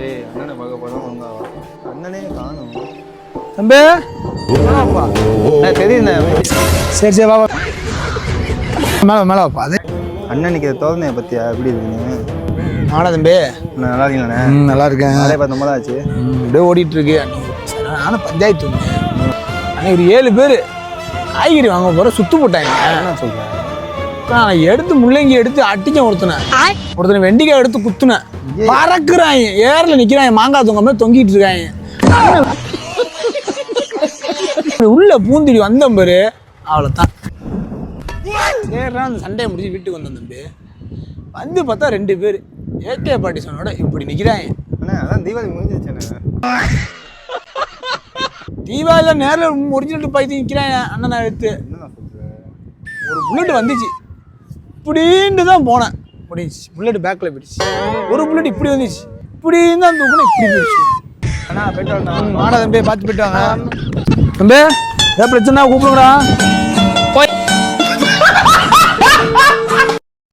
ஏய் அண்ணனை பார்க்க போறோம் உங்க அண்ணனே காணும் தம்பி தெரியுண்ணே. சரி சரி பாபா மேலே மேலே வாப்பா அது அண்ணனுக்கு தோதனையை பத்தியா எப்படி இருக்குன்னு ஆனா தம்பி நல்லா இருக்கீங்களாண்ணே? நல்லா இருக்கேன். நிறைய பார்த்து ரொம்ப ஆச்சு. அப்படியே ஓடிட்டு இருக்கு. நானும் பஞ்சாயத்து வந்தேன். அன்னைக்கு ஒரு 7 பேர் காய்கறி வாங்க போற சுத்து போட்டாங்க. என்ன சொல்றேன்? நான் எடுத்து முள்ளங்கி எடுத்து அட்டிச்சேன். ஒருத்தனை வெண்டிக்காய் எடுத்து குத்துனேன். பறக்குறாங்க, ஏரில் நிக்கிறாங்க, மாங்காய் தொங்க மாதிரி தொங்கிட்டு இருக்காங்க. உள்ள பூந்திடி வந்தேன் பாரு, அவ்வளோதான். சரிடா அந்த சண்டையை முடிச்சு வீட்டுக்கு வந்தேன் தம்பி. வந்து பார்த்தா 2 பேர் ஏகே பார்ட்டிஷனோட இப்படி நிற்கிறாங்க. அண்ணா அதான் தீபாவளி முடிஞ்சிருச்சேண்ணே. தீபாவளியில் நேரில் ஒரிஜினல் பைத்தி நிற்கிறாங்க. அண்ணன் நான் எடுத்து என்ன சொல்றேன்? ஒரு புல்லட் வந்துச்சு, இப்படின்னு தான் போனேன். முடிஞ்சிச்சு. புல்லட் பேக்கில் போயிடுச்சு. ஒரு புல்லட் இப்படி வந்துச்சு, இப்படின்னு தான் தூக்கணும், இப்படி போயிடுச்சு. அண்ணா போயிட்டு வரணும். ஆனா தம்பி பார்த்து போயிட்டு வாங்க. தம்பி ஏதாவது பிரச்சனை கூப்பிடுங்கடா. போய்